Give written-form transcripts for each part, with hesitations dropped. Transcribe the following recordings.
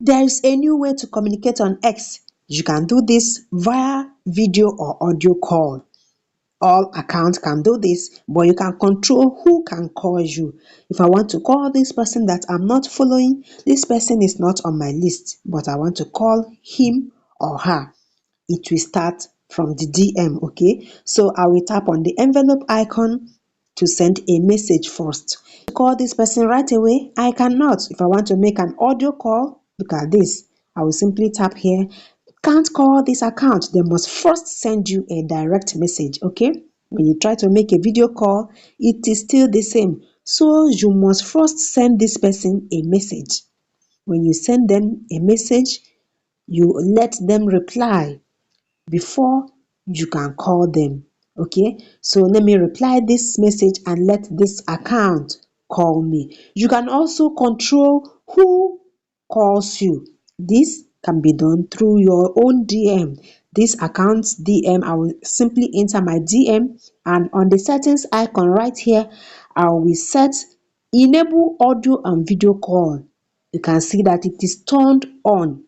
There is a new way to communicate on X. You can do this via video or audio call. All accounts can do this, but you can control who can call you. If I want to call this person that I'm not following, this person is not on my list, but I want to call him or her, it will start from the DM. Okay, so I will tap on the envelope icon to send a message first. To call this person right away, I cannot. If I want to make an audio call, look at this. I will simply tap here. Can't call this account. They must first send you a direct message. Okay, when you try to make a video call, it is still the same. So you must first send this person a message. When you send them a message, you let them reply before you can call them. Okay, so let me reply this message and let this account call me. You can also control who calls you. This can be done through your own DM. This account's DM, I will simply enter my DM, and on the settings icon right here, I will set enable audio and video call. You can see that it is turned on.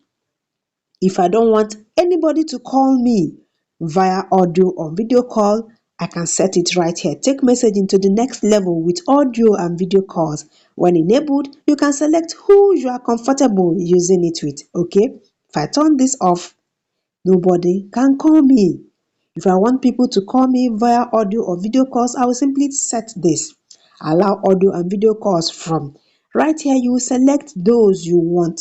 If I don't want anybody to call me via audio or video call, I can set it right here. Take messaging to the next level with audio and video calls. When enabled, you can select who you are comfortable using it with. Okay, if I turn this off, nobody can call me. If I want people to call me via audio or video calls, I will simply set this. Allow audio and video calls from. Right here, you will select those you want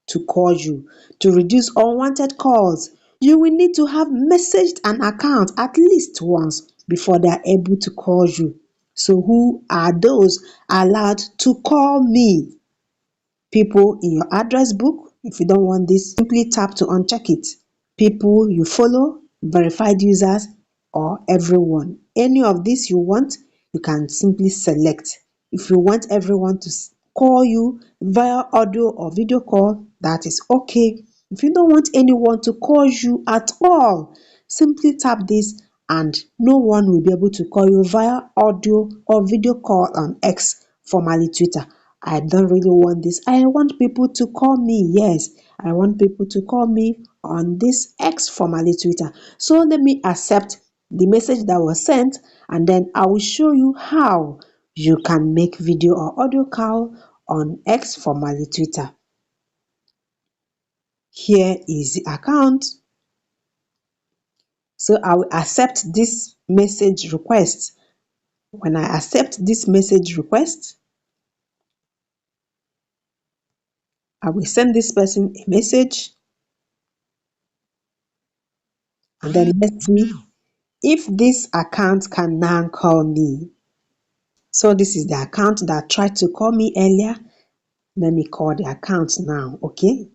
to call you. To reduce unwanted calls, you will need to have messaged an account at least once before they are able to call you. So who are those allowed to call me? People in your address book. If you don't want this, simply tap to uncheck it. People you follow, verified users, or everyone. Any of this you want, you can simply select. If you want everyone to call you via audio or video call, that is okay. If you don't want anyone to call you at all, simply tap this and no one will be able to call you via audio or video call on X, formerly Twitter. I don't really want this. I want people to call me. Yes, I want people to call me on this X, formerly Twitter. So let me accept the message that was sent, and then I will show you how you can make video or audio call on X, formerly Twitter. Here is the account. So I will accept this message request. When I accept this message request, I will send this person a message, and then let's see if this account can now call me. So this is the account that tried to call me earlier. Let me call the account now. Okay,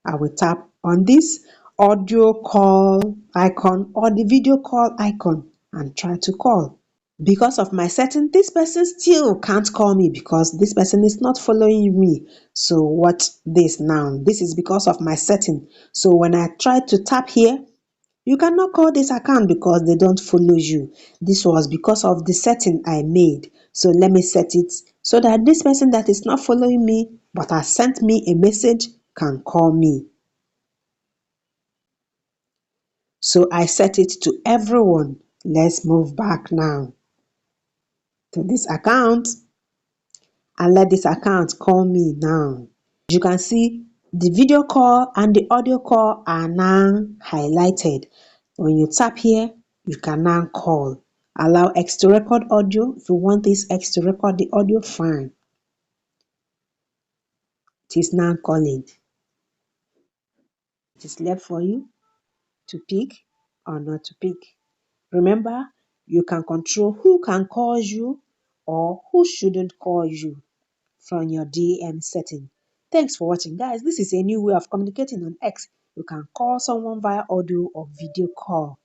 I will tap on this audio call icon or the video call icon and try to call. Because of my setting, this person still can't call me because this person is not following me. So what this now? This is because of my setting. So when I try to tap here, you cannot call this account because they don't follow you. This was because of the setting I made. So let me set it so that this person that is not following me but has sent me a message can call me. So I set it to everyone. Let's move back now to this account and let this account call me now. You can see the video call and the audio call are now highlighted. When you tap here, you can now call. Allow X to record audio. If you want this X to record the audio, fine. It is now calling. It is left for you to pick or not to pick. Remember, you can control who can call you or who shouldn't call you from your DM setting. Thanks for watching, guys. This is a new way of communicating on X. You can call someone via audio or video call.